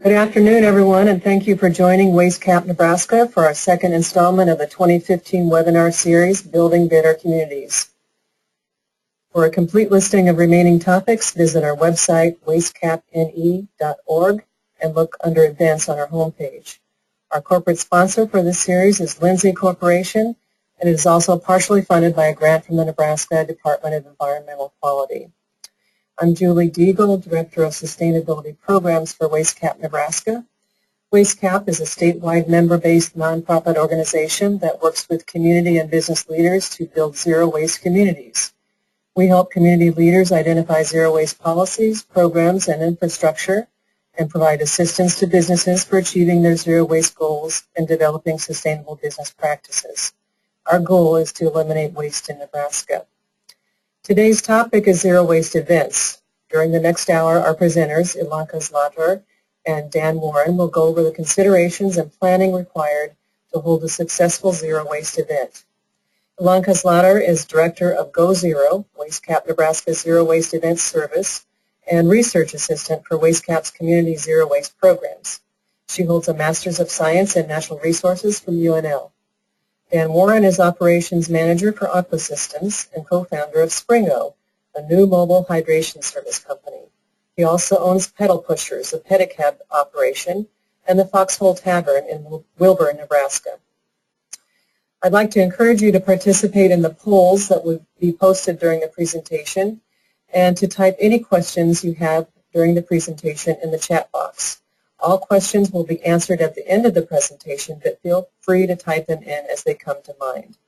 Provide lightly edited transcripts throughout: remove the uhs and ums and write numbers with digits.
Good afternoon, everyone, and thank you for joining WasteCap Nebraska for our second installment of the 2015 webinar series, Building Better Communities. For a complete listing of remaining topics, visit our website, wastecapne.org, and look under Events on our homepage. Our corporate sponsor for this series is Lindsay Corporation, and it is also partially funded by a grant from the Nebraska Department of Environmental Quality. I'm Julie Deagle, Director of Sustainability Programs for WasteCap Nebraska. WasteCap is a statewide member-based nonprofit organization that works with community and business leaders to build zero-waste communities. We help community leaders identify zero-waste policies, programs, and infrastructure, and provide assistance to businesses for achieving their zero-waste goals and developing sustainable business practices. Our goal is to eliminate waste in Nebraska. Today's topic is zero waste events. During the next hour, our presenters, Ilanka Zlatar and Dan Warren, will go over the considerations and planning required to hold a successful zero waste event. Ilanka Zlatar is Director of Go Zero, WasteCap Nebraska's Zero Waste Events Service, and Research Assistant for WasteCap's Community Zero Waste Programs. She holds a Master's of Science in Natural Resources from UNL. Dan Warren is Operations Manager for Aqua Systems and co-founder of Springo, a new mobile hydration service company. He also owns Pedal Pushers, a pedicab operation, and the Foxhole Tavern in Wilbur, Nebraska. I'd like to encourage you to participate in the polls that will be posted during the presentation and to type any questions you have during the presentation in the chat box. All questions will be answered at the end of the presentation, but feel free to type them in as they come to mind.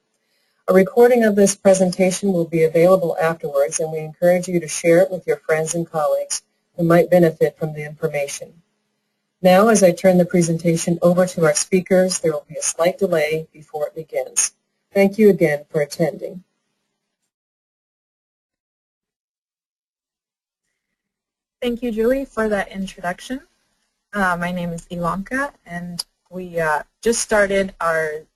A recording of this presentation will be available afterwards, and we encourage you to share it with your friends and colleagues who might benefit from the information. Now, as I turn the presentation over to our speakers, there will be a slight delay before it begins. Thank you again for attending. Thank you, Julie, for that introduction. My name is Ilanka, and we just started our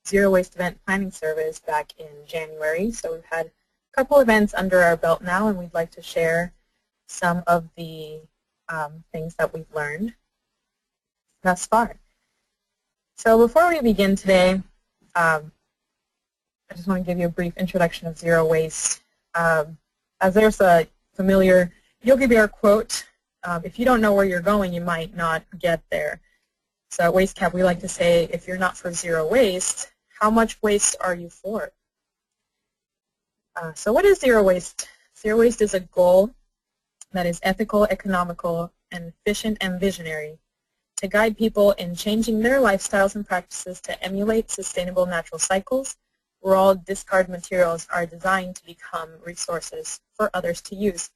Zero Waste Event Planning Service back in January. So we've had a couple events under our belt now, and we'd like to share some of the things that we've learned thus far. So before we begin today, I just want to give you a brief introduction of zero waste. As there's a familiar Yogi Bear quote, if you don't know where you're going, you might not get there. So at WasteCap, we like to say, if you're not for zero waste, how much waste are you for? So what is zero waste? Zero waste is a goal that is ethical, economical, and efficient and visionary to guide people in changing their lifestyles and practices to emulate sustainable natural cycles where all discard materials are designed to become resources for others to use.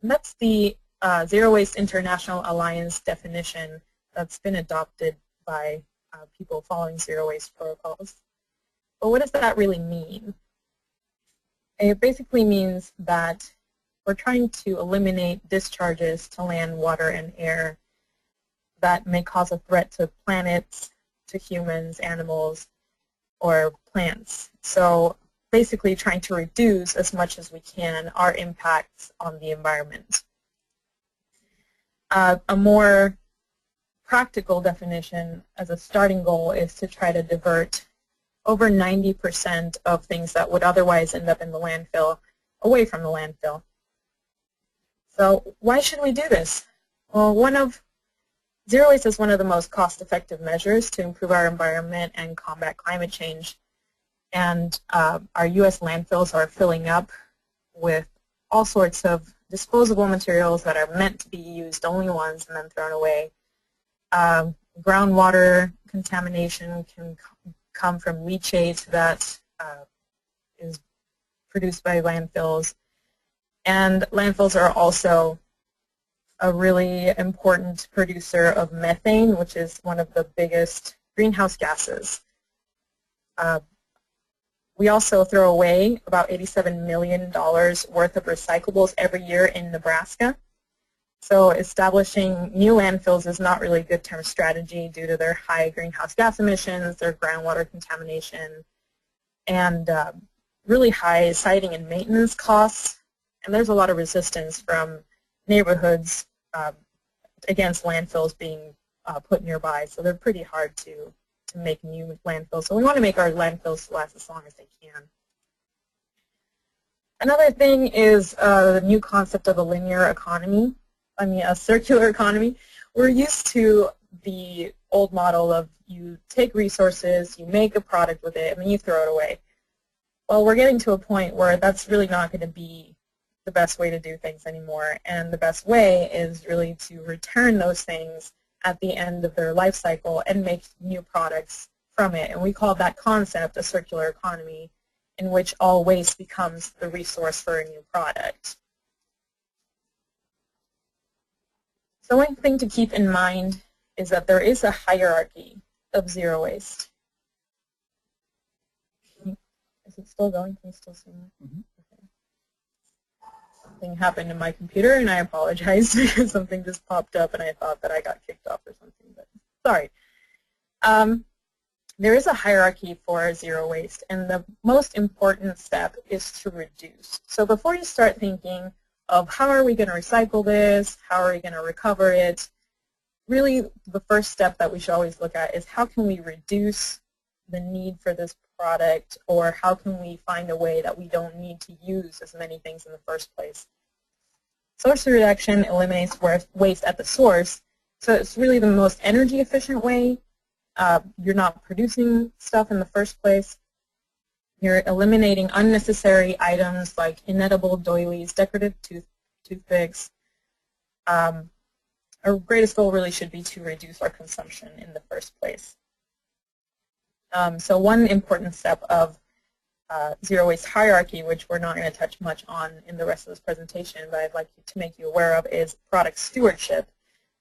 And that's the Zero Waste International Alliance definition that's been adopted by people following zero waste protocols. But what does that really mean? It basically means that we're trying to eliminate discharges to land, water, and air that may cause a threat to planets, to humans, animals, or plants. So basically trying to reduce as much as we can our impacts on the environment. A more practical definition as a starting goal is to try to divert over 90% of things that would otherwise end up in the landfill away from the landfill. So why should we do this? Well, zero waste is one of the most cost-effective measures to improve our environment and combat climate change. And our U.S. landfills are filling up with all sorts of disposable materials that are meant to be used only once and then thrown away. Groundwater contamination can come from leachate that is produced by landfills. And landfills are also a really important producer of methane, which is one of the biggest greenhouse gases. We also throw away about $87 million worth of recyclables every year in Nebraska. So establishing new landfills is not really a good term strategy due to their high greenhouse gas emissions, their groundwater contamination, and really high siting and maintenance costs. And there's a lot of resistance from neighborhoods against landfills being put nearby. So they're pretty hard to make new landfills. So we want to make our landfills last as long as they can. Another thing is the new concept of a linear economy, a circular economy. We're used to the old model of you take resources, you make a product with it, and then you throw it away. Well, we're getting to a point where that's really not going to be the best way to do things anymore, and the best way is really to return those things at the end of their life cycle and make new products from it. And we call that concept a circular economy, in which all waste becomes the resource for a new product. So one thing to keep in mind is that there is a hierarchy of zero waste. Is it still going? Can you still see me? Mm-hmm. Okay. Something happened to my computer, and I apologize because something just popped up, and I thought that I got kicked off or something. But sorry. There is a hierarchy for zero waste, and the most important step is to reduce. So before you start thinking of how are we going to recycle this, how are we going to recover it, really the first step that we should always look at is how can we reduce the need for this product, or how can we find a way that we don't need to use as many things in the first place. Source reduction eliminates waste at the source, so it's really the most energy efficient way. You're not producing stuff in the first place. You're eliminating unnecessary items like inedible doilies, decorative toothpicks. Our greatest goal really should be to reduce our consumption in the first place. So one important step of zero waste hierarchy, which we're not going to touch much on in the rest of this presentation, but I'd like to make you aware of, is product stewardship,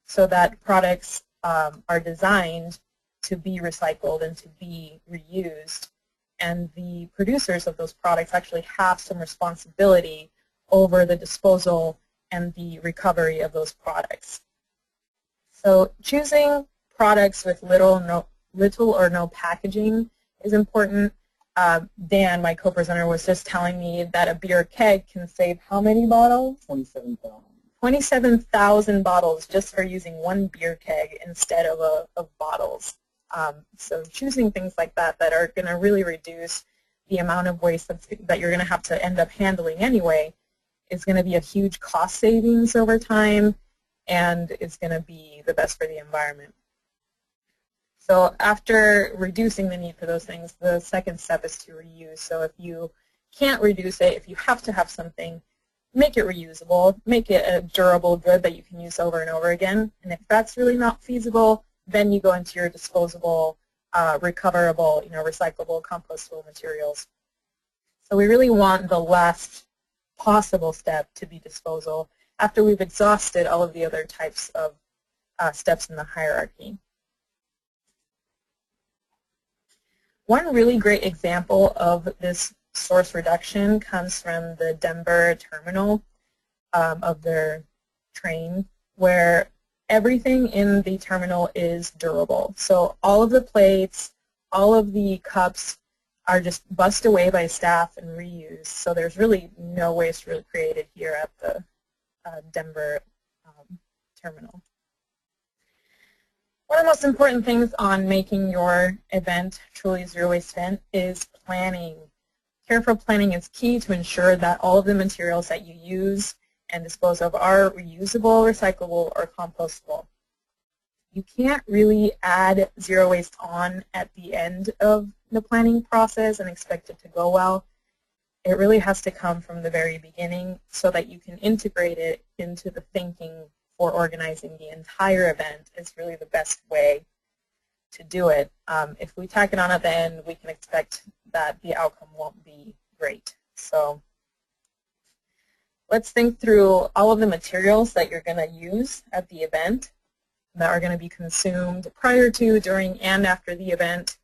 so that products are designed to be recycled and to be reused, and the producers of those products actually have some responsibility over the disposal and the recovery of those products. So choosing products with little or no packaging is important. Dan, my co-presenter, was just telling me that a beer keg can save how many bottles? 27,000. 27,000 bottles just for using one beer keg instead of bottles. So choosing things like that that are going to really reduce the amount of waste that you're going to have to end up handling anyway is going to be a huge cost savings over time, and it's going to be the best for the environment. So after reducing the need for those things, the second step is to reuse. So if you can't reduce it, if you have to have something, make it reusable, make it a durable good that you can use over and over again. And if that's really not feasible, then you go into your disposable, recoverable, recyclable, compostable materials. So we really want the last possible step to be disposal after we've exhausted all of the other types of steps in the hierarchy. One really great example of this source reduction comes from the Denver terminal of their train, where everything in the terminal is durable. So all of the plates, all of the cups are just bussed away by staff and reused. So there's really no waste really created here at the Denver terminal. One of the most important things on making your event truly zero waste event is planning. Careful planning is key to ensure that all of the materials that you use and dispose of are reusable, recyclable, or compostable. You can't really add zero waste on at the end of the planning process and expect it to go well. It really has to come from the very beginning so that you can integrate it into the thinking for organizing the entire event is really the best way to do it. If we tack it on at the end, we can expect that the outcome won't be great. So let's think through all of the materials that you're going to use at the event that are going to be consumed prior to, during, and after the event,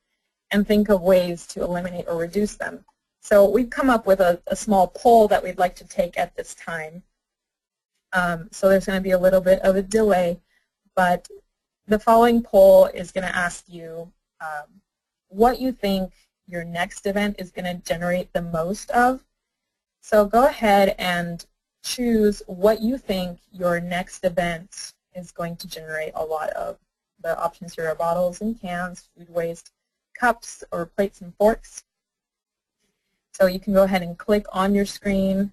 and think of ways to eliminate or reduce them. So we've come up with a small poll that we'd like to take at this time. So there's going to be a little bit of a delay, but the following poll is going to ask you what you think your next event is going to generate the most of. So go ahead and choose what you think your next event is going to generate a lot of the options here are bottles and cans, food waste, cups or plates and forks. So you can go ahead and click on your screen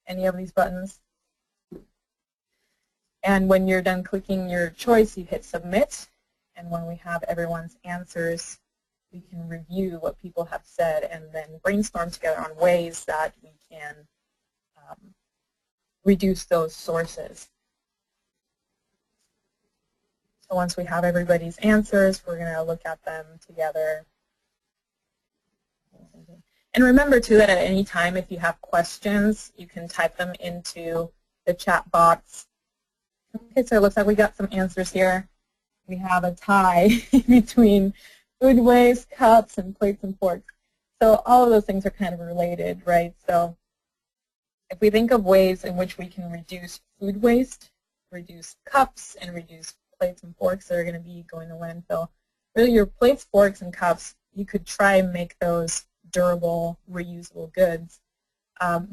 any of these buttons. And when you're done clicking your choice, you hit submit. And when we have everyone's answers, we can review what people have said and then brainstorm together on ways that we can reduce those sources. So once we have everybody's answers, we're going to look at them together. And remember, too, that at any time, if you have questions, you can type them into the chat box. Okay, so it looks like we got some answers here. We have a tie between food waste, cups, and plates and forks. So all of those things are kind of related, right? So if we think of ways in which we can reduce food waste, reduce cups, and reduce plates and forks that are going to be going to landfill, really your plates, forks, and cups, you could try and make those durable, reusable goods.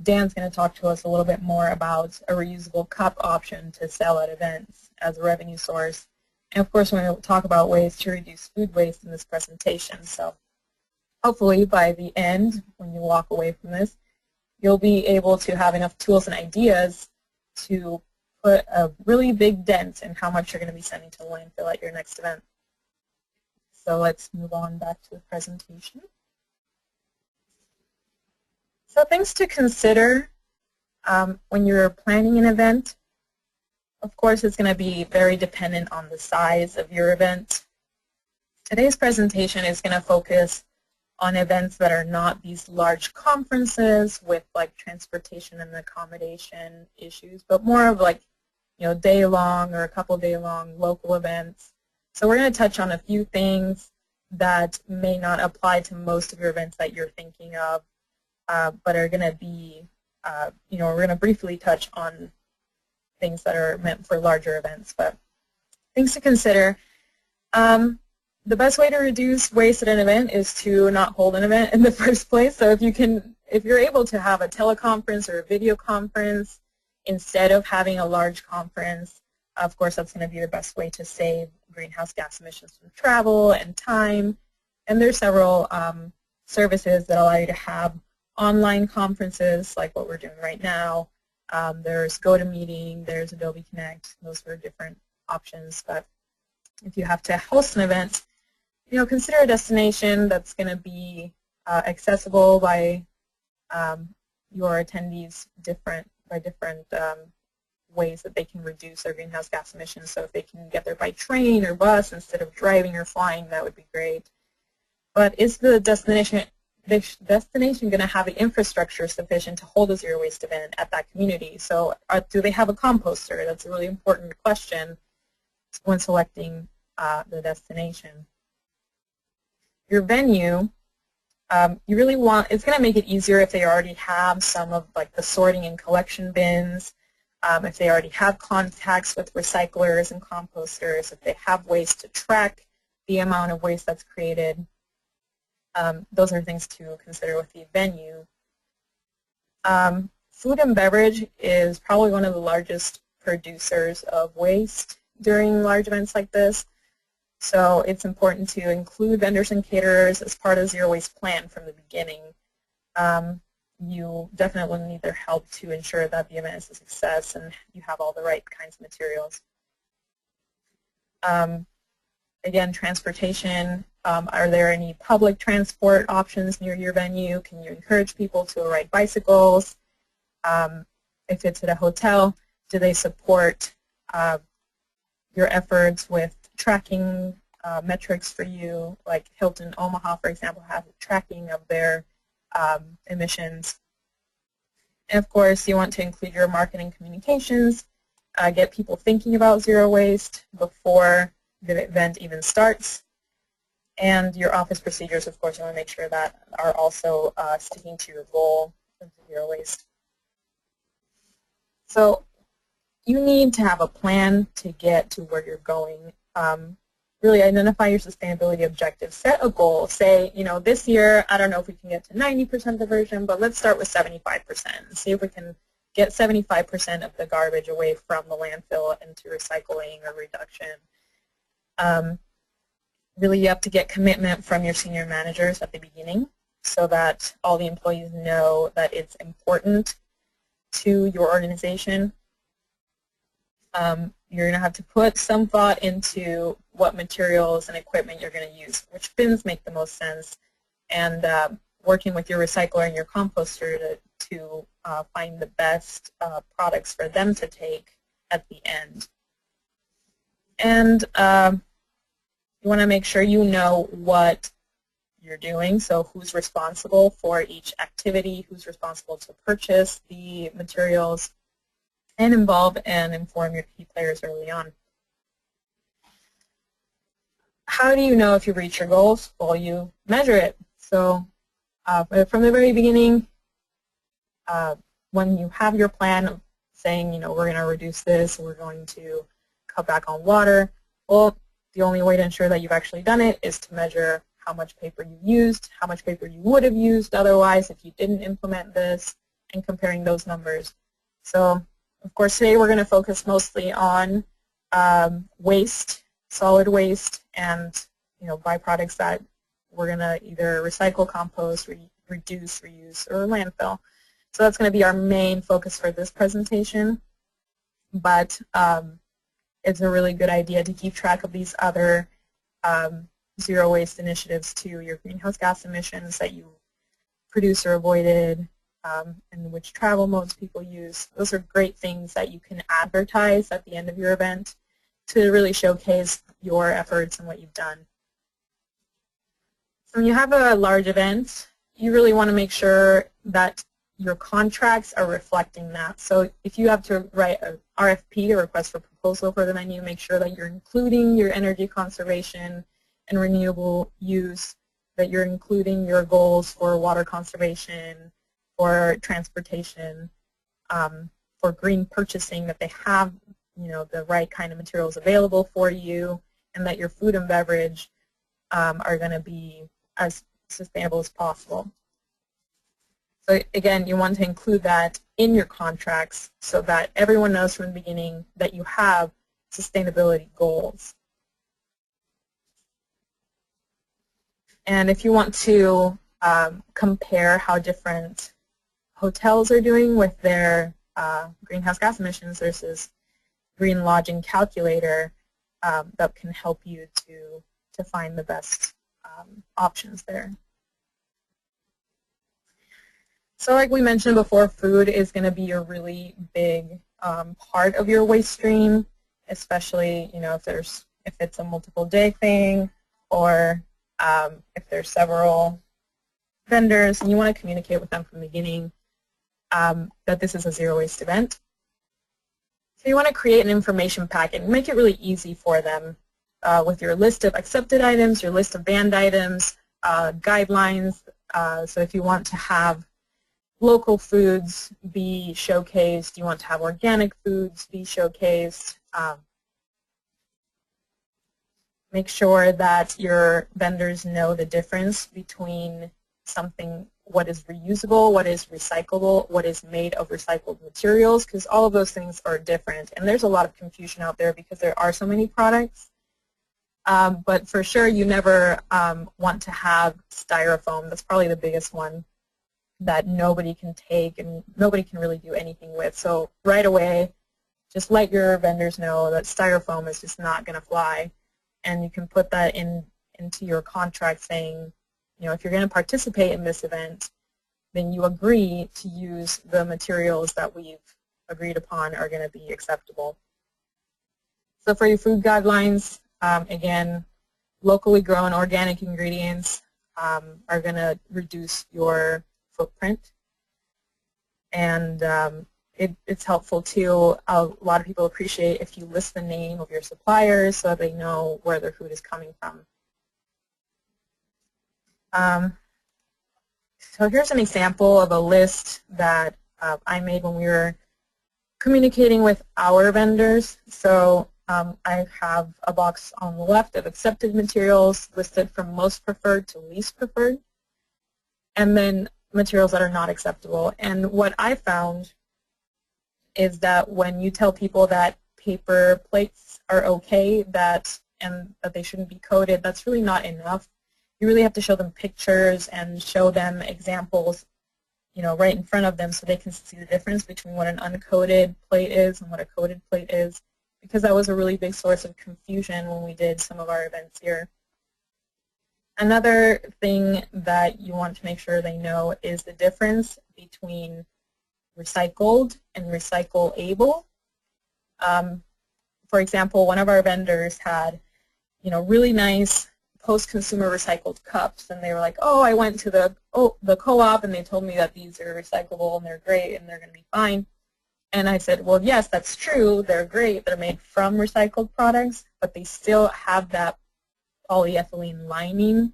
Dan's going to talk to us a little bit more about a reusable cup option to sell at events as a revenue source. And of course, we're going to talk about ways to reduce food waste in this presentation. So hopefully by the end, when you walk away from this, you'll be able to have enough tools and ideas to put a really big dent in how much you're going to be sending to the landfill at your next event. So let's move on back to the presentation. So things to consider when you're planning an event. Of course, it's going to be very dependent on the size of your event. Today's presentation is going to focus on events that are not these large conferences with like transportation and accommodation issues, but more of like, you know, day-long or a couple day-long local events. So we're going to touch on a few things that may not apply to most of your events that you're thinking of, but are going to be, you know, we're going to briefly touch on things that are meant for larger events. But things to consider. The best way to reduce waste at an event is to not hold an event in the first place. So if you're able to have a teleconference or a video conference instead of having a large conference, of course that's going to be the best way to save greenhouse gas emissions from travel and time. And there's several services that allow you to have online conferences like what we're doing right now. There's GoToMeeting, there's Adobe Connect. Those are different options. But if you have to host an event, you know, consider a destination that's going to be accessible by your attendees by different ways that they can reduce their greenhouse gas emissions. So if they can get there by train or bus instead of driving or flying, that would be great. But is the destination going to have the infrastructure sufficient to hold a zero waste event at that community? So do they have a composter? That's a really important question when selecting the destination. Your venue, you really want, it's going to make it easier if they already have some of like the sorting and collection bins, if they already have contacts with recyclers and composters, if they have ways to track the amount of waste that's created. Those are things to consider with the venue. Food and beverage is probably one of the largest producers of waste during large events like this. So it's important to include vendors and caterers as part of the zero waste plan from the beginning. You definitely need their help to ensure that the event is a success and you have all the right kinds of materials. Again, transportation. Are there any public transport options near your venue? Can you encourage people to ride bicycles? If it's at a hotel, do they support your efforts with tracking metrics for you? Like Hilton Omaha, for example, has tracking of their emissions. And of course, you want to include your marketing communications, get people thinking about zero waste before the event even starts. And your office procedures, of course, you want to make sure that are also sticking to your goal of zero waste. So you need to have a plan to get to where you're going. Really identify your sustainability objectives. Set a goal. Say, you know, this year, I don't know if we can get to 90% diversion, but let's start with 75% and see if we can get 75% of the garbage away from the landfill into recycling or reduction. Really, you have to get commitment from your senior managers at the beginning so that all the employees know that it's important to your organization. You're going to have to put some thought into what materials and equipment you're going to use, which bins make the most sense, and working with your recycler and your composter to find the best products for them to take at the end. And you want to make sure you know what you're doing, so who's responsible for each activity, who's responsible to purchase the materials, and involve and inform your key players early on. How do you know if you reach your goals? Well, you measure it. So from the very beginning, when you have your plan of saying, we're going to reduce this, we're going to cut back on water, well, the only way to ensure that you've actually done it is to measure how much paper you used, how much paper you would have used otherwise if you didn't implement this, and comparing those numbers. So, of course, today we're going to focus mostly on waste, solid waste, and byproducts that we're going to either recycle, compost, reduce, reuse, or landfill. So that's going to be our main focus for this presentation. But it's a really good idea to keep track of these other zero waste initiatives too, your greenhouse gas emissions that you produce or avoided, and which travel modes people use. Those are great things that you can advertise at the end of your event to really showcase your efforts and what you've done. So when you have a large event, you really want to make sure that your contracts are reflecting that. So if you have to write a RFP, a request for proposal for the venue, make sure that you're including your energy conservation and renewable use, that you're including your goals for water conservation, for transportation, for green purchasing, that they have the right kind of materials available for you, and that your food and beverage are going to be as sustainable as possible. So again, you want to include that in your contracts so that everyone knows from the beginning that you have sustainability goals. And if you want to compare how different hotels are doing with their greenhouse gas emissions versus Green Lodging Calculator, that can help you to find the best options there. So like we mentioned before, food is going to be a really big part of your waste stream, especially if it's a multiple day thing, or if there's several vendors, and you want to communicate with them from the beginning that this is a zero waste event. So you want to create an information packet and make it really easy for them with your list of accepted items, your list of banned items, guidelines. So if you want to have local foods be showcased, you want to have organic foods be showcased. Make sure that your vendors know the difference between what is reusable, what is recyclable, what is made of recycled materials, because all of those things are different. And there's a lot of confusion out there because there are so many products. But for sure, you never want to have styrofoam. That's probably the biggest one that nobody can take and nobody can really do anything with. So right away, just let your vendors know that styrofoam is just not going to fly. And you can put that into your contract saying, if you're going to participate in this event, then you agree to use the materials that we've agreed upon are going to be acceptable. So for your food guidelines, again, locally grown organic ingredients are going to reduce your footprint. And it's helpful too. A lot of people appreciate if you list the name of your suppliers so they know where their food is coming from. So here's an example of a list that I made when we were communicating with our vendors. So I have a box on the left of accepted materials listed from most preferred to least preferred, and then materials that are not acceptable. And what I found is that when you tell people that paper plates are okay, and that they shouldn't be coated, that's really not enough. You really have to show them pictures and show them examples, right in front of them so they can see the difference between what an uncoated plate is and what a coated plate is, because that was a really big source of confusion when we did some of our events here. Another thing that you want to make sure they know is the difference between recycled and recyclable. For example, one of our vendors had, really nice post-consumer recycled cups, and they were like, oh, I went to the co-op and they told me that these are recyclable and they're great and they're going to be fine. And I said, well, yes, that's true. They're great. They're made from recycled products, but they still have that polyethylene lining.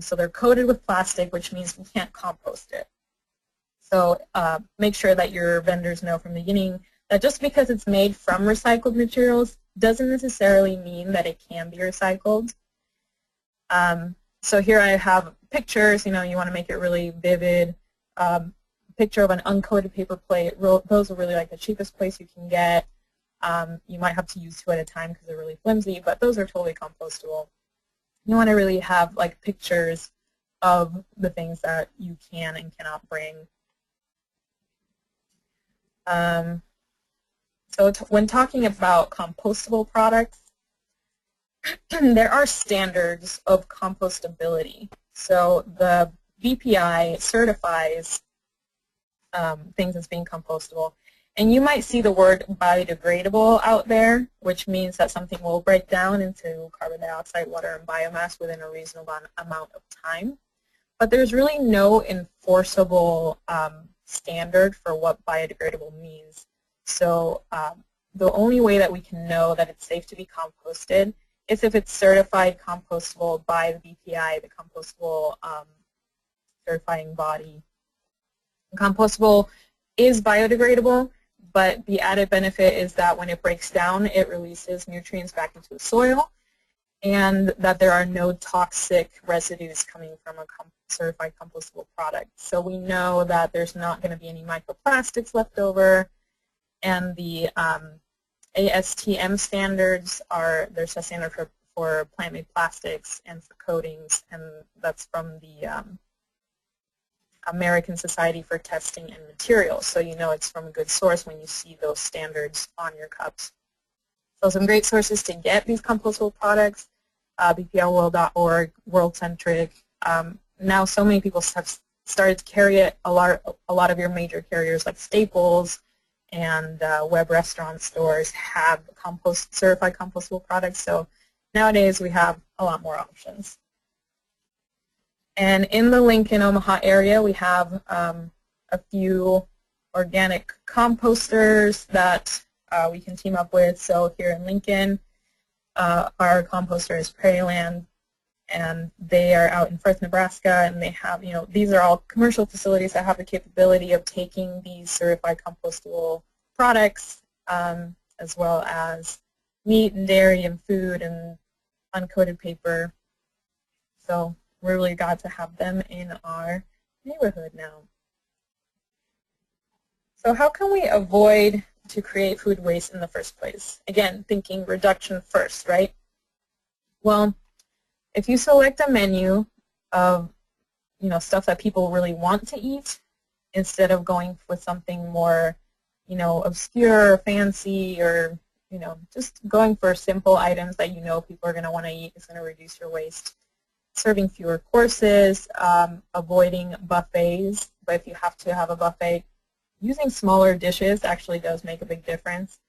So they're coated with plastic, which means we can't compost it. So make sure that your vendors know from the beginning that just because it's made from recycled materials doesn't necessarily mean that it can be recycled. So here I have pictures. You want to make it really vivid. Picture of an uncoated paper plate. Those are really like the cheapest place you can get. You might have to use 2 at a time because they're really flimsy, but those are totally compostable. You want to really have like pictures of the things that you can and cannot bring. So when talking about compostable products, there are standards of compostability. So the BPI certifies things as being compostable. And you might see the word biodegradable out there, which means that something will break down into carbon dioxide, water, and biomass within a reasonable amount of time. But there's really no enforceable standard for what biodegradable means. So the only way that we can know that it's safe to be composted is if it's certified compostable by the BPI, the compostable certifying body. Compostable is biodegradable, but the added benefit is that when it breaks down, it releases nutrients back into the soil, and that there are no toxic residues coming from a certified compostable product. So we know that there's not going to be any microplastics left over, and the ASTM standards there's a standard for plant-made plastics and for coatings, and that's from the American Society for Testing and Materials. So you know it's from a good source when you see those standards on your cups. So some great sources to get these compostable products, bplworld.org, WorldCentric. Now so many people have started to carry it. A lot of your major carriers like Staples and web restaurant stores have certified compostable products. So nowadays we have a lot more options. And in the Lincoln, Omaha area, we have a few organic composters that we can team up with. So here in Lincoln, our composter is Prairieland, and they are out in Firth, Nebraska, and they have, these are all commercial facilities that have the capability of taking these certified compostable products, as well as meat and dairy and food and uncoated paper. So we're really glad to have them in our neighborhood now. So how can we avoid to create food waste in the first place? Again, thinking reduction first, right? Well, if you select a menu of stuff that people really want to eat, instead of going with something more obscure or fancy, or just going for simple items that people are going to want to eat, is going to reduce your waste. Serving fewer courses, avoiding buffets, but if you have to have a buffet, using smaller dishes actually does make a big difference.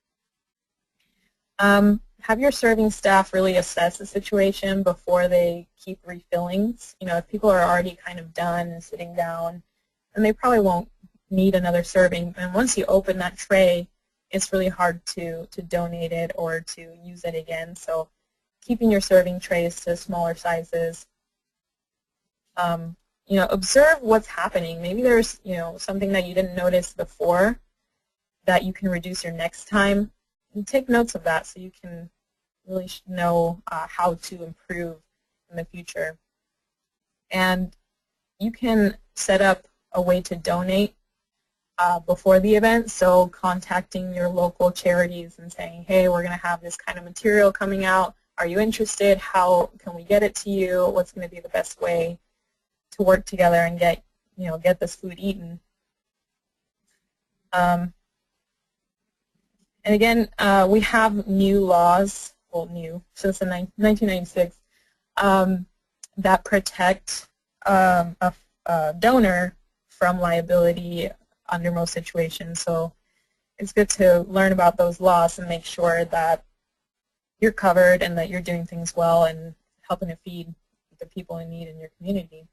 Have your serving staff really assess the situation before they keep refilling. If people are already kind of done and sitting down, then they probably won't need another serving. And once you open that tray, it's really hard to donate it or to use it again. So keeping your serving trays to smaller sizes. Observe what's happening. Maybe there's, something that you didn't notice before that you can reduce your next time. And take notes of that so you can really know how to improve in the future. And you can set up a way to donate. before the event. So contacting your local charities and saying, hey, we're going to have this kind of material coming out. Are you interested? How can we get it to you? What's going to be the best way to work together and get this food eaten? And again, we have new laws, well, new, since 1996, that protect a donor from liability under most situations. So it's good to learn about those laws and make sure that you're covered and that you're doing things well and helping to feed the people in need in your community.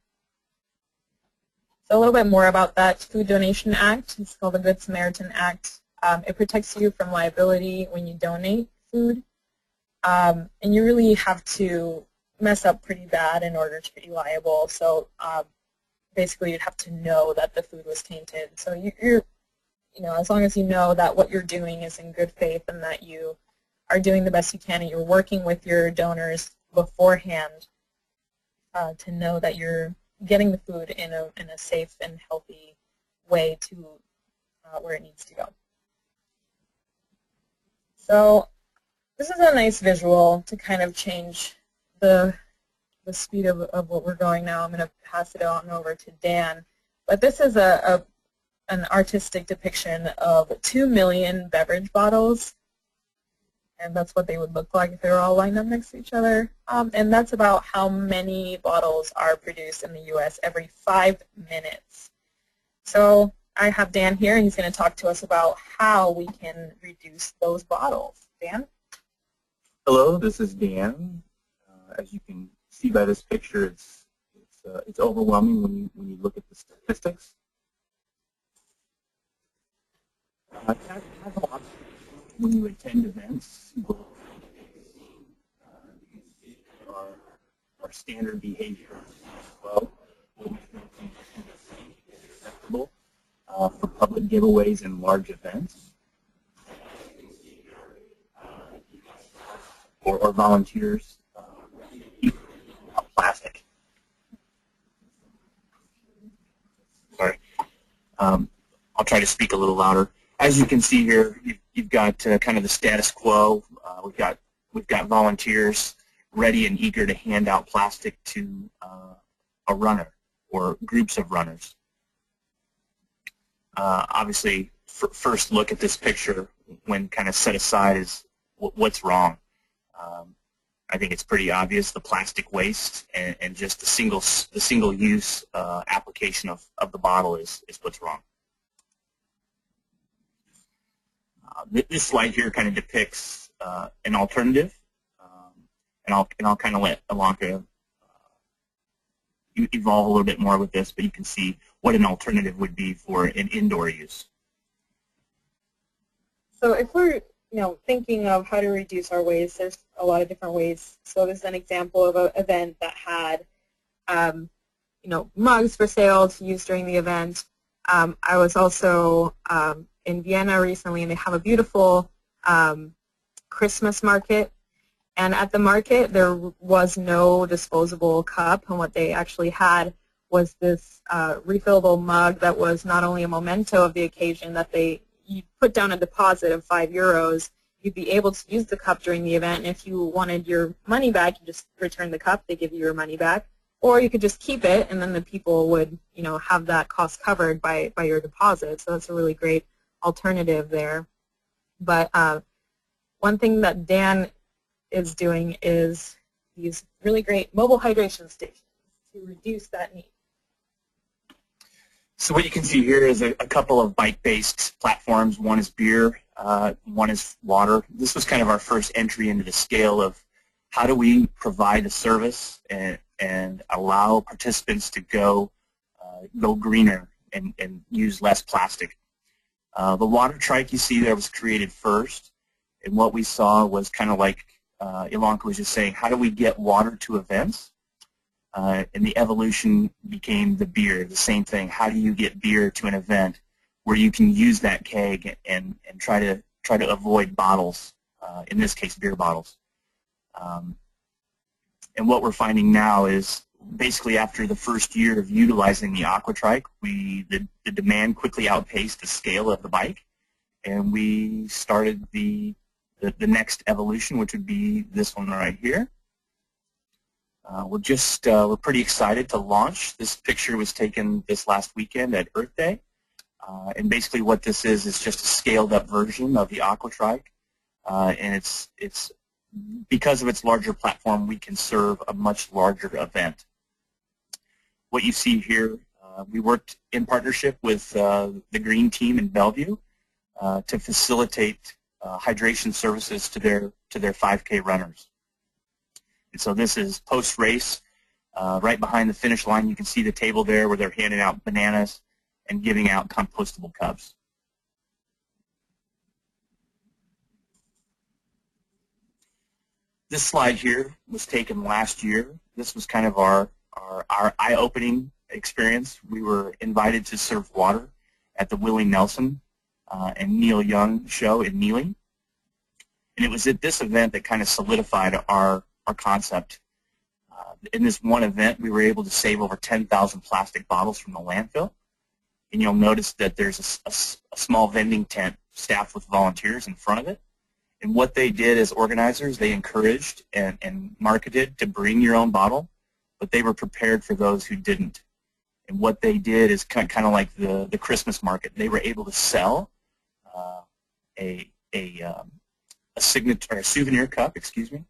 So a little bit more about that Food Donation Act. It's called the Good Samaritan Act. It protects you from liability when you donate food. And you really have to mess up pretty bad in order to be liable. So basically you'd have to know that the food was tainted. So you're, as long as you know that what you're doing is in good faith and that you are doing the best you can and you're working with your donors beforehand to know that you're getting the food in a safe and healthy way to where it needs to go. So this is a nice visual to kind of change the speed of what we're going now. I'm going to pass it on over to Dan. But this is an artistic depiction of 2 million beverage bottles. And that's what they would look like if they were all lined up next to each other. And that's about how many bottles are produced in the U.S. every 5 minutes. So I have Dan here, and he's going to talk to us about how we can reduce those bottles. Dan? Hello, this is Dan. As you can see by this picture, it's overwhelming when you look at the statistics. When you attend events, our standard behavior as well. Acceptable for public giveaways and large events. Or volunteers plastic. Sorry. I'll try to speak a little louder. As you can see here, you've got kind of the status quo. We've got volunteers ready and eager to hand out plastic to a runner or groups of runners. Obviously, first look at this picture when kind of set aside is what's wrong. I think it's pretty obvious the plastic waste and just the single-use application of the bottle is what's wrong. This slide here kind of depicts an alternative, and I'll kind of let Ilanka evolve a little bit more with this, but you can see what an alternative would be for an indoor use. So if we're thinking of how to reduce our waste, there's a lot of different ways. So this is an example of an event that had, mugs for sale to use during the event. I was also in Vienna recently, and they have a beautiful Christmas market. And at the market, there was no disposable cup, and what they actually had was this refillable mug that was not only a memento of the occasion that you put down a deposit of €5, you'd be able to use the cup during the event, and if you wanted your money back, you just return the cup, they give you your money back, or you could just keep it, and then the people would, have that cost covered by your deposit. So that's a really great alternative there. But one thing that Dan is doing is these really great mobile hydration stations to reduce that need. So what you can see here is a couple of bike-based platforms. One is beer, one is water. This was kind of our first entry into the scale of how do we provide a service and allow participants to go greener and use less plastic. The water trike you see there was created first, and what we saw was kind of like Ilanka was just saying, how do we get water to events? And the evolution became the beer, the same thing. How do you get beer to an event where you can use that keg and try to avoid bottles, in this case beer bottles. And what we're finding now is basically after the first year of utilizing the AquaTrike, the demand quickly outpaced the scale of the bike, and we started the next evolution, which would be this one right here. We're pretty excited to launch. This picture was taken this last weekend at Earth Day, and basically what this is just a scaled up version of the AquaTrike, and it's because of its larger platform, we can serve a much larger event. What you see here, we worked in partnership with the Green Team in Bellevue to facilitate hydration services to their 5K runners. And so this is post-race. Right behind the finish line, you can see the table there where they're handing out bananas and giving out compostable cups. This slide here was taken last year. This was kind of our eye-opening experience. We were invited to serve water at the Willie Nelson and Neil Young show in Neely. And it was at this event that kind of solidified our concept. In this one event, we were able to save over 10,000 plastic bottles from the landfill. And you'll notice that there's a small vending tent staffed with volunteers in front of it. And what they did as organizers, they encouraged and marketed to bring your own bottle, but they were prepared for those who didn't. And what they did is kind of like the Christmas market. They were able to sell a souvenir cup, excuse me,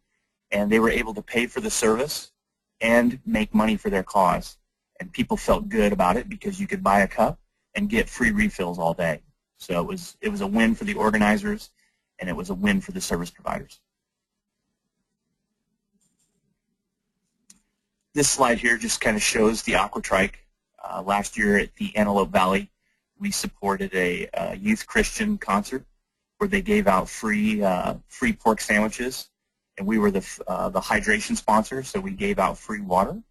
and they were able to pay for the service and make money for their cause. And people felt good about it because you could buy a cup and get free refills all day. So it was a win for the organizers, and it was a win for the service providers. This slide here just kind of shows the AquaTrike. Last year at the Antelope Valley, we supported a youth Christian concert where they gave out free pork sandwiches, and we were the hydration sponsor, so we gave out free water.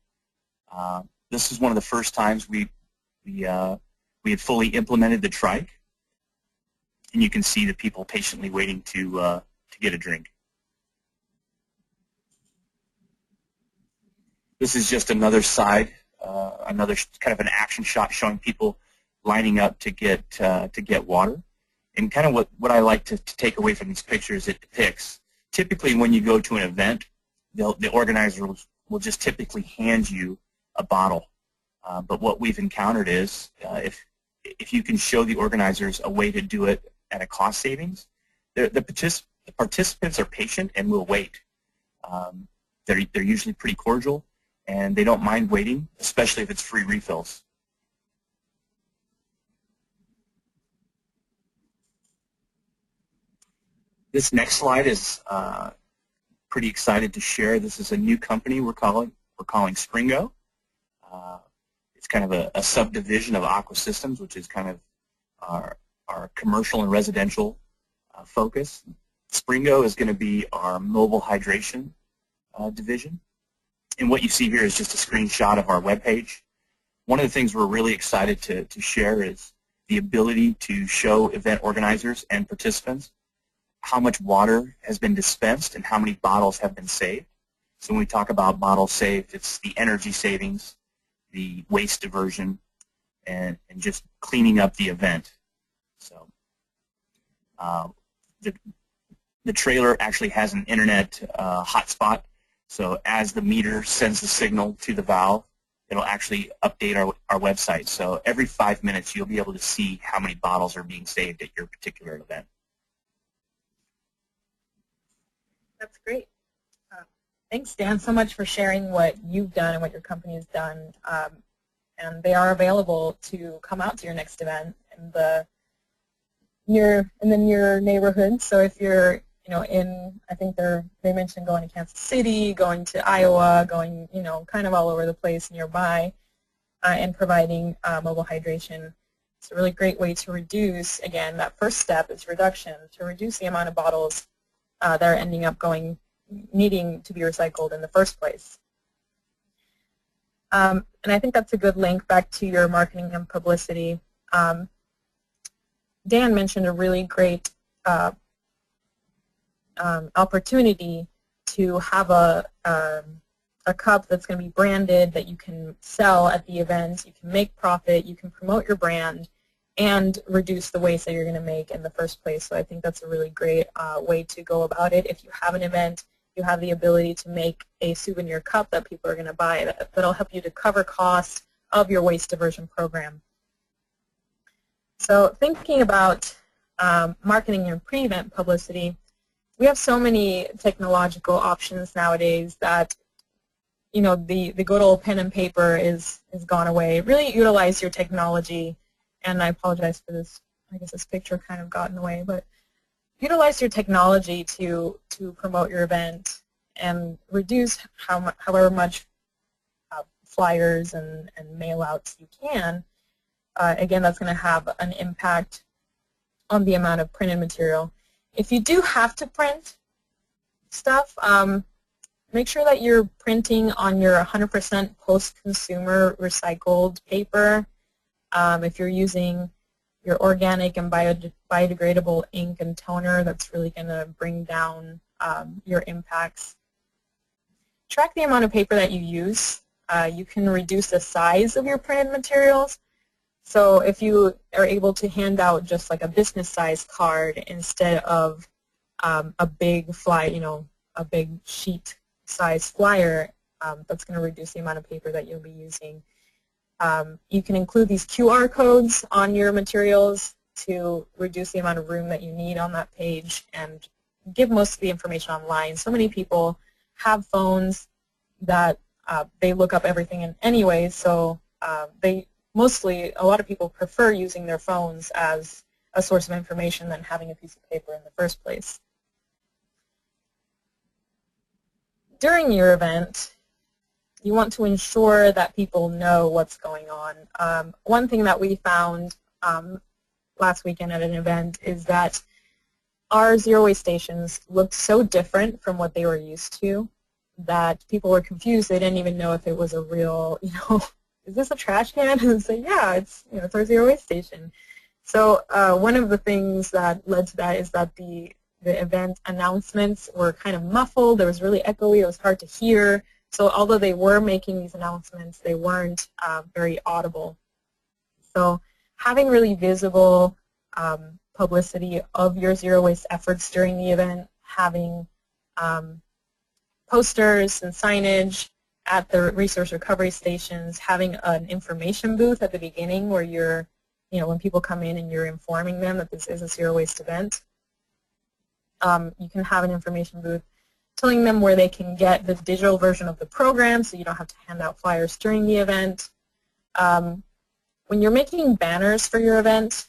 This is one of the first times we had fully implemented the trike, and you can see the people patiently waiting to get a drink. This is just another side, another kind of an action shot showing people lining up to get water. And kind of what I like to take away from these pictures, it depicts, typically when you go to an event, the organizer will just typically hand you a bottle. But what we've encountered is if you can show the organizers a way to do it at a cost savings, the participants are patient and will wait. They're usually pretty cordial, and they don't mind waiting, especially if it's free refills. This next slide is pretty excited to share. This is a new company we're calling Springo. It's kind of a subdivision of Aqua Systems, which is kind of our commercial and residential focus. Springo is going to be our mobile hydration division. And what you see here is just a screenshot of our webpage. One of the things we're really excited to share is the ability to show event organizers and participants how much water has been dispensed and how many bottles have been saved. So when we talk about bottles saved, it's the energy savings, the waste diversion, and just cleaning up the event. So the trailer actually has an internet hotspot. So as the meter sends the signal to the valve, it'll actually update our website. So every 5 minutes, you'll be able to see how many bottles are being saved at your particular event. That's great. Thanks, Dan, so much for sharing what you've done and what your company has done. And they are available to come out to your next event in the near neighborhood. So if you're, I think they mentioned going to Kansas City, going to Iowa, going, kind of all over the place nearby, and providing mobile hydration. It's a really great way to reduce, again, that first step is reduction, to reduce the amount of bottles that are ending up needing to be recycled in the first place. And I think that's a good link back to your marketing and publicity. Dan mentioned a really great opportunity to have a a cup that's going to be branded, that you can sell at the event, you can make profit, you can promote your brand, and reduce the waste that you're going to make in the first place. So I think that's a really great way to go about it. If you have an event, you have the ability to make a souvenir cup that people are going to buy. That'll help you to cover costs of your waste diversion program. So thinking about marketing and pre-event publicity, we have so many technological options nowadays that, you know, the good old pen and paper is gone away. Really utilize your technology, and I apologize for this. I guess this picture kind of got in the way, but utilize your technology to promote your event and reduce however much flyers and mail outs you can. Again, that's going to have an impact on the amount of printed material. If you do have to print stuff, make sure that you're printing on your 100% post-consumer recycled paper. If you're using your organic and biodegradable ink and toner, that's really going to bring down your impacts. Track the amount of paper that you use. You can reduce the size of your printed materials. So if you are able to hand out just like a business-sized card instead of a big a big sheet-sized flyer, that's going to reduce the amount of paper that you'll be using. You can include these QR codes on your materials to reduce the amount of room that you need on that page and give most of the information online. So many people have phones that they look up everything in anyway, so a lot of people prefer using their phones as a source of information than having a piece of paper in the first place. During your event, you want to ensure that people know what's going on. One thing that we found last weekend at an event is that our zero waste stations looked so different from what they were used to that people were confused. They didn't even know if it was a real, is this a trash can? And say, yeah, it's our zero waste station. So one of the things that led to that is that the event announcements were kind of muffled. It was really echoey. It was hard to hear. So although they were making these announcements, they weren't very audible. So having really visible publicity of your zero waste efforts during the event, having posters and signage at the resource recovery stations, having an information booth at the beginning where you're, when people come in and you're informing them that this is a zero waste event. You can have an information booth telling them where they can get the digital version of the program so you don't have to hand out flyers during the event. When you're making banners for your event,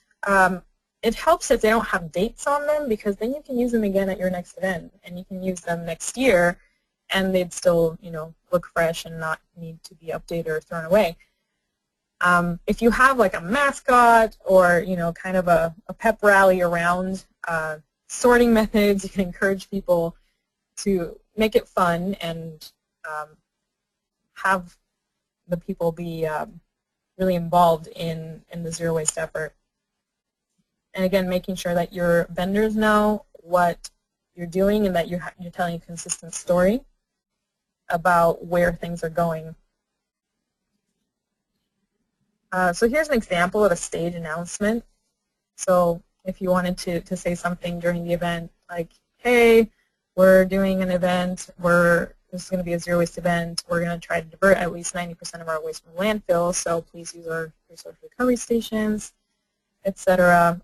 it helps if they don't have dates on them, because then you can use them again at your next event, and you can use them next year and they'd still look fresh and not need to be updated or thrown away. If you have like a mascot or kind of a pep rally around sorting methods, you can encourage people to make it fun and have the people be really involved in the zero waste effort. And again, making sure that your vendors know what you're doing and that you're telling a consistent story about where things are going. So here's an example of a stage announcement. So if you wanted to say something during the event like, hey, we're doing an event, this is going to be a zero waste event, we're going to try to divert at least 90% of our waste from landfill, so please use our resource recovery stations, etc.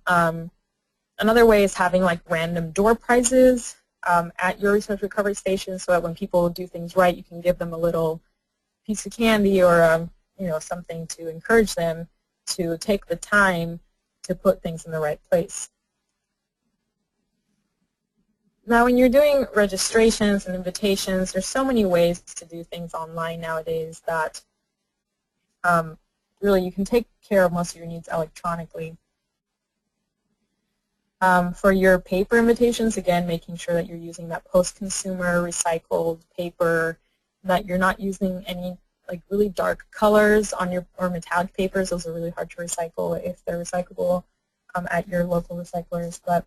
Another way is having like random door prizes at your resource recovery station, so that when people do things right, you can give them a little piece of candy or something to encourage them to take the time to put things in the right place. Now, when you're doing registrations and invitations, there's so many ways to do things online nowadays that really you can take care of most of your needs electronically. For your paper invitations, again, making sure that you're using that post-consumer recycled paper, that you're not using any like really dark colors on your or metallic papers. Those are really hard to recycle if they're recyclable at your local recyclers. But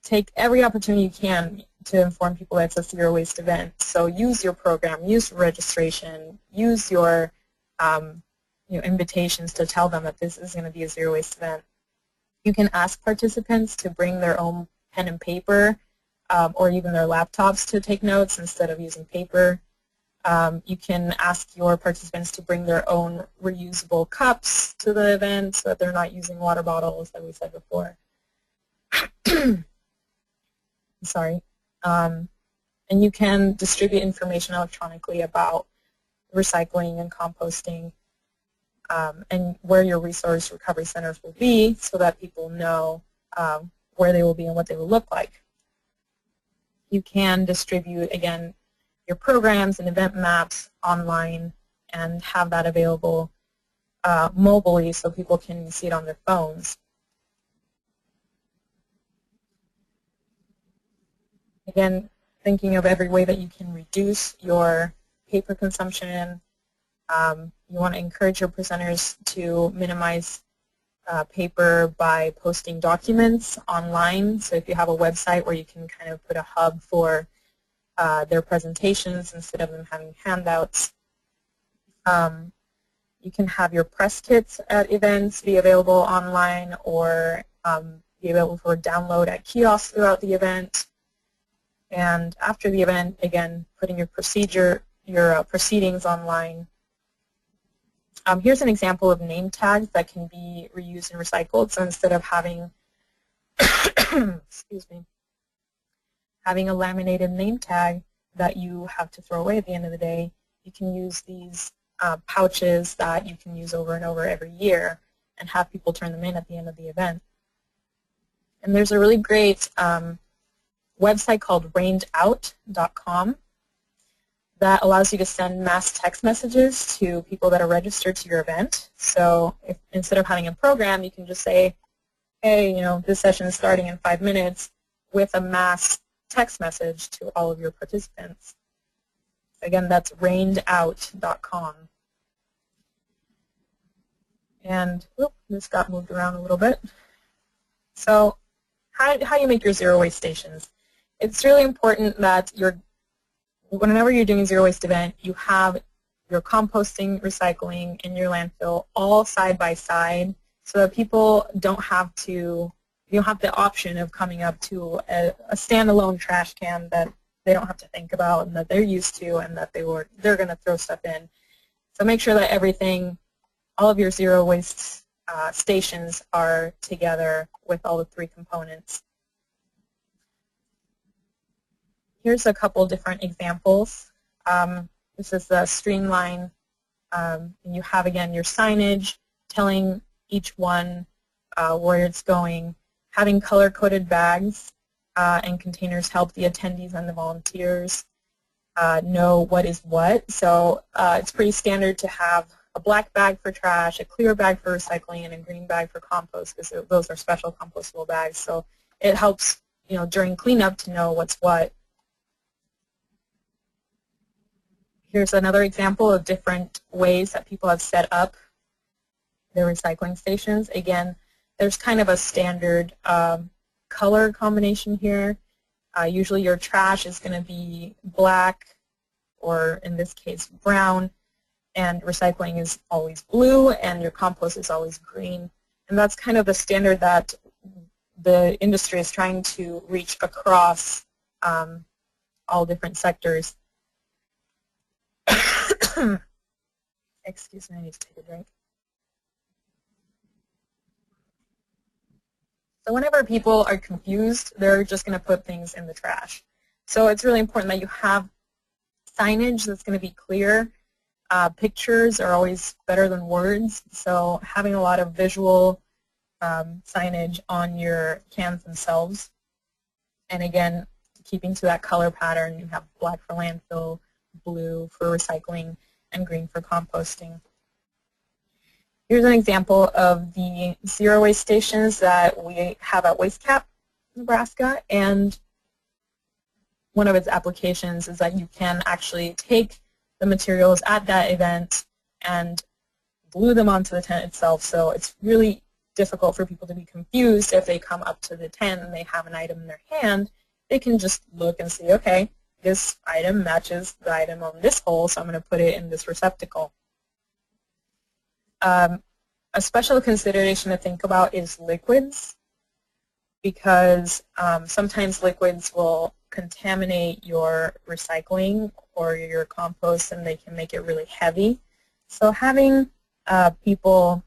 take every opportunity you can to inform people that it's a zero waste event. So use your program, use registration, use your invitations to tell them that this is going to be a zero waste event. You can ask participants to bring their own pen and paper or even their laptops to take notes instead of using paper. You can ask your participants to bring their own reusable cups to the event so that they're not using water bottles, like we said before. Sorry. And you can distribute information electronically about recycling and composting and where your resource recovery centers will be so that people know where they will be and what they will look like. You can distribute, again, your programs and event maps online and have that available mobilely so people can see it on their phones. Again, thinking of every way that you can reduce your paper consumption. You want to encourage your presenters to minimize paper by posting documents online. So if you have a website where you can kind of put a hub for their presentations instead of them having handouts. You can have your press kits at events be available online or be available for download at kiosks throughout the event. And after the event, again, putting your proceedings online. Here's an example of name tags that can be reused and recycled. So instead of having, excuse me, having a laminated name tag that you have to throw away at the end of the day, you can use these pouches that you can use over and over every year and have people turn them in at the end of the event. And there's a really great website called rainedout.com that allows you to send mass text messages to people that are registered to your event. So if, instead of having a program, you can just say, hey, this session is starting in 5 minutes with a mass text message to all of your participants. Again, that's rainedout.com. And this got moved around a little bit. So how you make your zero waste stations. It's really important that whenever you're doing a zero waste event, you have your composting, recycling, and your landfill all side by side so that people don't have to, you don't have the option of coming up to a standalone trash can that they don't have to think about and that they're used to and that they're going to throw stuff in. So make sure that everything, all of your zero waste stations are together with all the 3 components. Here's a couple different examples. This is the streamline. And you have, again, your signage telling each one where it's going. Having color-coded bags and containers help the attendees and the volunteers know what is what. So it's pretty standard to have a black bag for trash, a clear bag for recycling, and a green bag for compost because those are special compostable bags. So it helps, during cleanup to know what's what. Here's another example of different ways that people have set up their recycling stations. Again, there's kind of a standard color combination here. Usually your trash is going to be black, or in this case brown, and recycling is always blue, and your compost is always green. And that's kind of the standard that the industry is trying to reach across all different sectors. Excuse me, I need to take a drink. So whenever people are confused, they're just going to put things in the trash. So it's really important that you have signage that's going to be clear. Pictures are always better than words, so having a lot of visual signage on your cans themselves. And again, keeping to that color pattern, you have black for landfill, blue for recycling, and green for composting. Here's an example of the zero waste stations that we have at WasteCap, Nebraska, and one of its applications is that you can actually take the materials at that event and glue them onto the tent itself. So it's really difficult for people to be confused if they come up to the tent and they have an item in their hand they can just look and see, okay, this item matches the item on this hole, so I'm going to put it in this receptacle. A special consideration to think about is liquids, because sometimes liquids will contaminate your recycling or your compost, and they can make it really heavy. So having people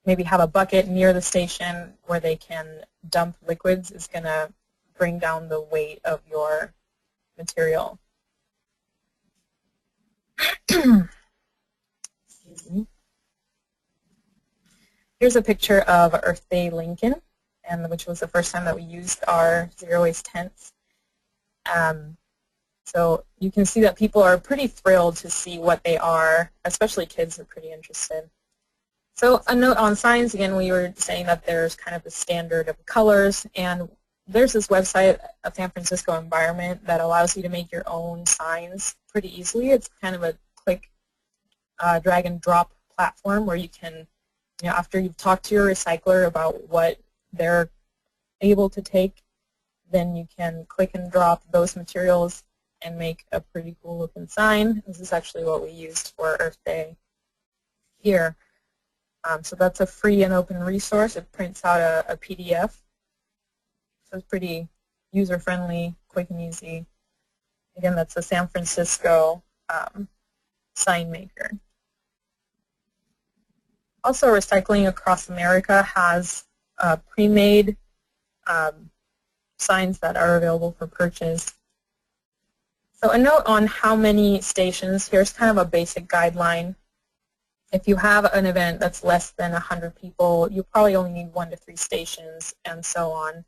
maybe have a bucket near the station where they can dump liquids is going to bring down the weight of your material. Excuse me. Here's a picture of Earth Day Lincoln, which was the first time that we used our zero waste tents. So you can see that people are pretty thrilled to see what they are, especially kids are pretty interested. So a note on signs, again, we were saying that there's kind of the standard of colors, and there's this website, a San Francisco Environment, that allows you to make your own signs pretty easily. It's kind of a quick drag and drop platform where you can, after you've talked to your recycler about what they're able to take, then you can click and drop those materials and make a pretty cool looking sign. This is actually what we used for Earth Day here. So that's a free and open resource. It prints out a PDF. So it's pretty user-friendly, quick and easy. Again, that's a San Francisco sign maker. Also, Recycling Across America has pre-made signs that are available for purchase. So a note on how many stations. Here's kind of a basic guideline. If you have an event that's less than 100 people, you probably only need 1 to 3 stations, and so on.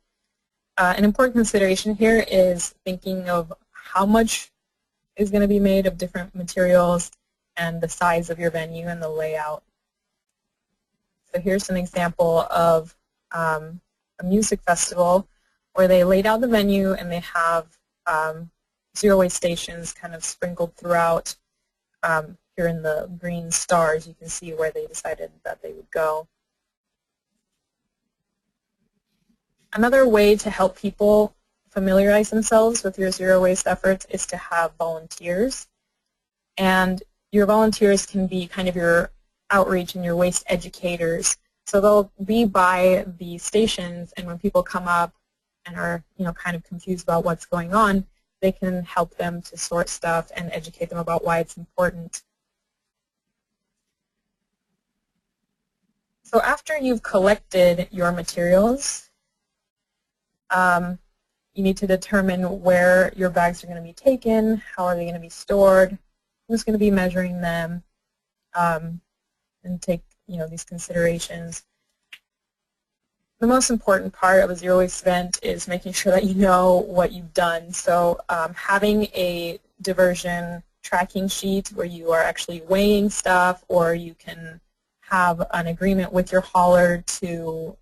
An important consideration here is thinking of how much is going to be made of different materials and the size of your venue and the layout. So here's an example of a music festival where they laid out the venue and they have zero waste stations kind of sprinkled throughout. Here in the green stars, you can see where they decided that they would go. Another way to help people familiarize themselves with your zero waste efforts is to have volunteers. And your volunteers can be kind of your outreach and your waste educators. So they'll be by the stations, and when people come up and are kind of confused about what's going on, they can help them to sort stuff and educate them about why it's important. So after you've collected your materials, you need to determine where your bags are going to be taken, how are they going to be stored, who's going to be measuring them, and take these considerations. The most important part of a zero waste event is making sure that you know what you've done. So having a diversion tracking sheet where you are actually weighing stuff, or you can have an agreement with your hauler to,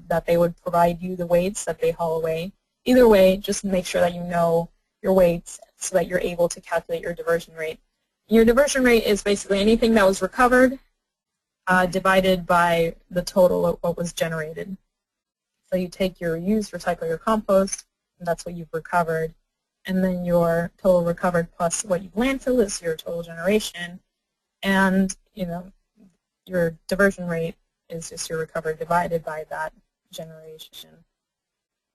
that they would provide you the weights that they haul away. Either way, just make sure that you know your weights so that you're able to calculate your diversion rate. Your diversion rate is basically anything that was recovered divided by the total of what was generated. So you take your used, recycle, your compost, and that's what you've recovered. And then your total recovered plus what you've landfilled is your total generation. And, your diversion rate is just your recovered divided by that generation.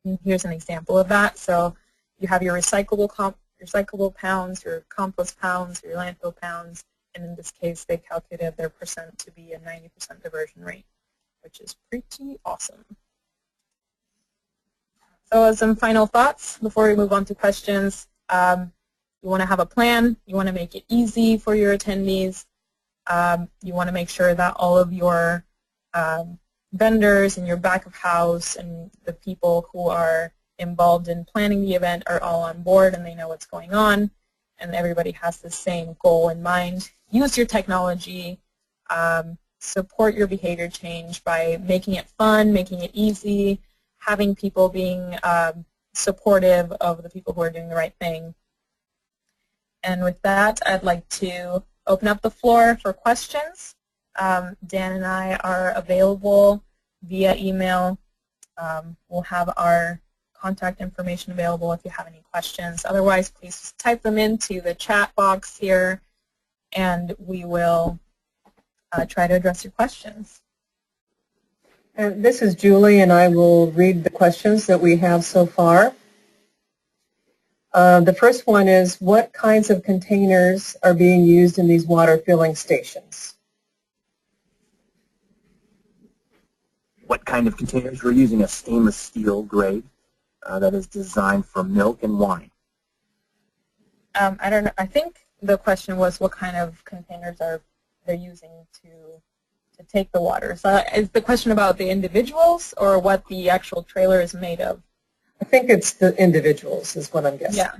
And here's an example of that. So you have your recyclable pounds, your compost pounds, your landfill pounds, and in this case they calculated their percent to be a 90% diversion rate, which is pretty awesome. So some final thoughts before we move on to questions. You want to have a plan. You want to make it easy for your attendees. You want to make sure that all of your vendors and your back of house and the people who are involved in planning the event are all on board and they know what's going on, and everybody has the same goal in mind. Use your technology. Support your behavior change by making it fun, making it easy, having people being supportive of the people who are doing the right thing. And with that, I'd like to open up the floor for questions. Dan and I are available via email. We'll have our contact information available if you have any questions. Otherwise, please type them into the chat box here, and we will try to address your questions. And this is Julie, and I will read the questions that we have so far. The first one is, what kinds of containers are being used in these water filling stations? What kind of containers? We're using a stainless steel grade that is designed for milk and wine. I don't know. I think the question was what kind of containers they're using to take the water. So is the question about the individuals or what the actual trailer is made of? I think it's the individuals is what I'm guessing. Yeah.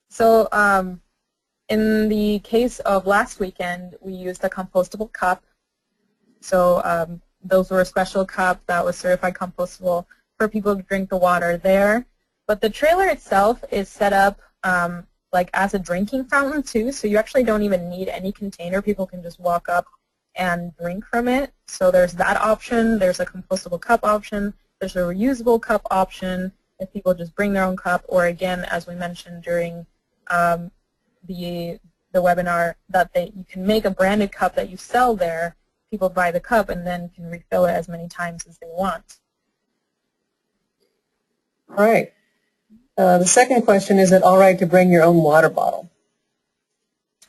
So in the case of last weekend, we used a compostable cup. So those were a special cup that was certified compostable for people to drink the water there. But the trailer itself is set up like as a drinking fountain too, so you actually don't even need any container. People can just walk up and drink from it. So there's that option. There's a compostable cup option. There's a reusable cup option if people just bring their own cup, or again, as we mentioned during the webinar, that you can make a branded cup that you sell there. People buy the cup and then can refill it as many times as they want. All right. The second question, is it all right to bring your own water bottle?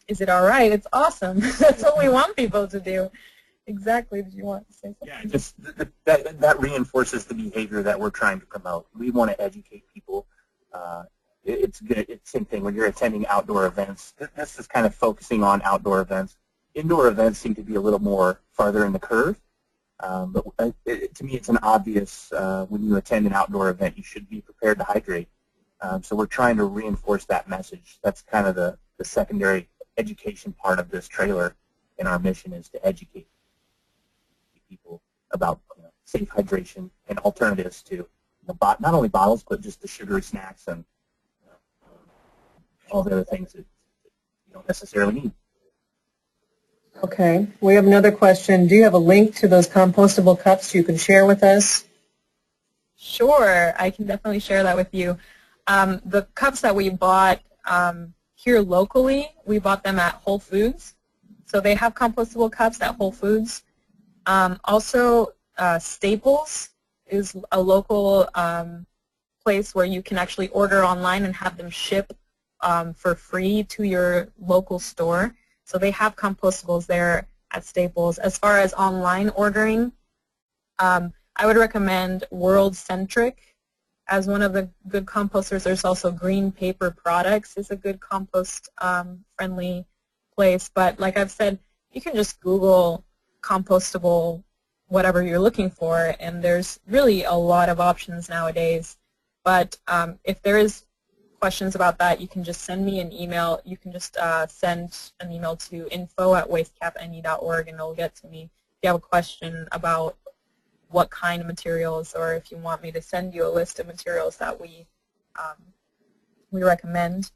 Is it all right? It's awesome. That's what we want people to do. Exactly. Did you want to say something? Yeah, just that reinforces the behavior that we're trying to promote. We want to educate people. It's good. It's the same thing when you're attending outdoor events. This is kind of focusing on outdoor events. Indoor events seem to be a little more farther in the curve. But to me, it's an obvious when you attend an outdoor event, you should be prepared to hydrate. So we're trying to reinforce that message. That's kind of the secondary education part of this trailer, and our mission is to educate people about safe hydration and alternatives to not only bottles, but just the sugary snacks and all the other things that you don't necessarily need. Okay. We have another question. Do you have a link to those compostable cups you can share with us? Sure. I can definitely share that with you. The cups that we bought here locally, we bought them at Whole Foods. So they have compostable cups at Whole Foods. Also, Staples is a local place where you can actually order online and have them ship for free to your local store. So they have compostables there at Staples. As far as online ordering, I would recommend World Centric as one of the good composters. There's also Green Paper Products is a good compost friendly place. But like I've said, you can just Google compostable whatever you're looking for, and there's really a lot of options nowadays. But if there is questions about that, you can just send me an email. You can just send an email to info@wastecapne.org and it'll get to me. If you have a question about what kind of materials, or if you want me to send you a list of materials that we recommend.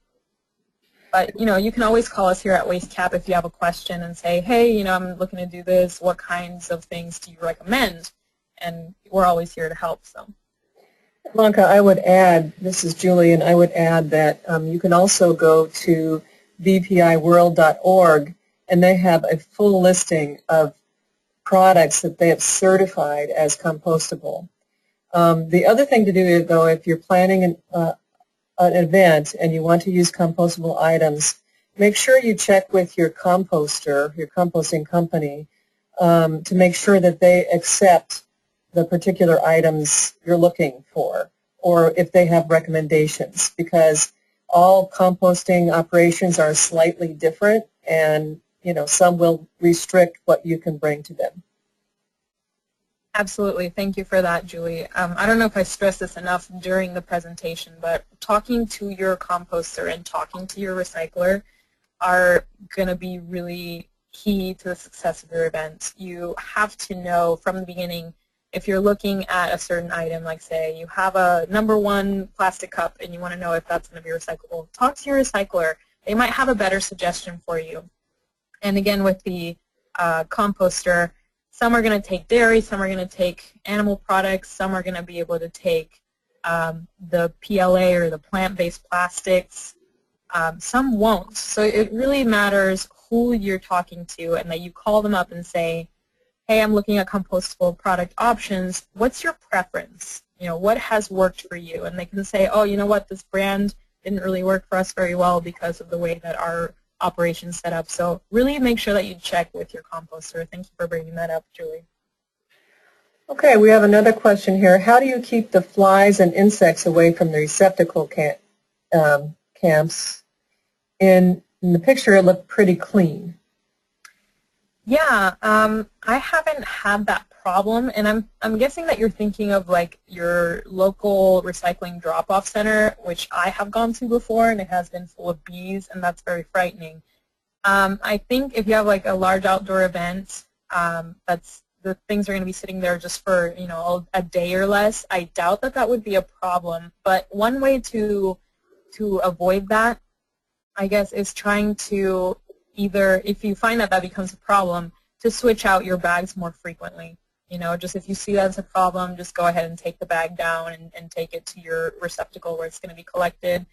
But you can always call us here at WasteCap if you have a question and say, hey, I'm looking to do this. What kinds of things do you recommend? And we're always here to help. So. Blanca, I would add, this is Julie, and I would add that you can also go to bpiworld.org, and they have a full listing of products that they have certified as compostable. The other thing to do, though, if you're planning an event and you want to use compostable items, make sure you check with your composter, your composting company, to make sure that they accept the particular items you're looking for, or if they have recommendations, because all composting operations are slightly different, and some will restrict what you can bring to them. Absolutely. Thank you for that, Julie. I don't know if I stressed this enough during the presentation, but talking to your composter and talking to your recycler are going to be really key to the success of your event. You have to know from the beginning, if you're looking at a certain item, like say you have a #1 plastic cup and you want to know if that's going to be recyclable, talk to your recycler. They might have a better suggestion for you. And again, with the composter, some are going to take dairy, some are going to take animal products, some are going to be able to take the PLA or the plant-based plastics. Some won't. So it really matters who you're talking to and that you call them up and say, hey, I'm looking at compostable product options. What's your preference? You know, what has worked for you? And they can say, oh, you know what, this brand didn't really work for us very well because of the way that our operation's set up. So really make sure that you check with your composter. Thank you for bringing that up, Julie. Okay, we have another question here. How do you keep the flies and insects away from the receptacle camps? In the picture, it looked pretty clean. Yeah, I haven't had that problem, and I'm guessing that you're thinking of like your local recycling drop-off center, which I have gone to before, and it has been full of bees, and that's very frightening. I think if you have like a large outdoor event, the things are going to be sitting there just for, you know, a day or less. I doubt that that would be a problem, but one way to avoid that, I guess, is trying to either, if you find that that becomes a problem, to switch out your bags more frequently. You know, just if you see that as a problem, just go ahead and take the bag down and take it to your receptacle where it's going to be collected.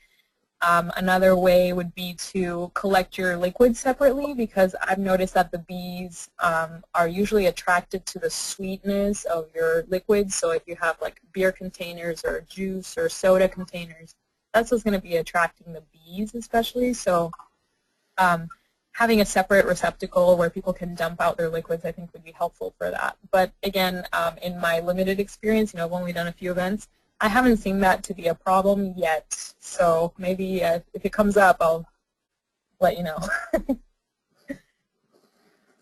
Another way would be to collect your liquids separately, because I've noticed that the bees are usually attracted to the sweetness of your liquids. So if you have like beer containers or juice or soda containers, that's what's going to be attracting the bees especially. So having a separate receptacle where people can dump out their liquids, I think, would be helpful for that. But again, in my limited experience, you know, I've only done a few events, I haven't seen that to be a problem yet. So maybe if it comes up, I'll let you know.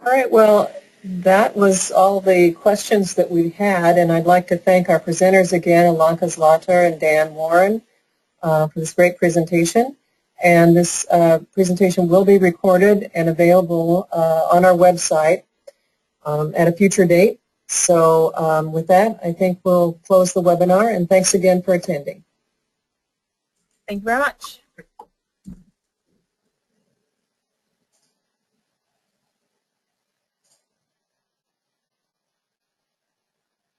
All right, well, that was all the questions that we had, and I'd like to thank our presenters again, Alanka Zlatar and Dan Warren, for this great presentation. And this presentation will be recorded and available on our website at a future date. So with that, I think we'll close the webinar, and thanks again for attending. Thank you very much.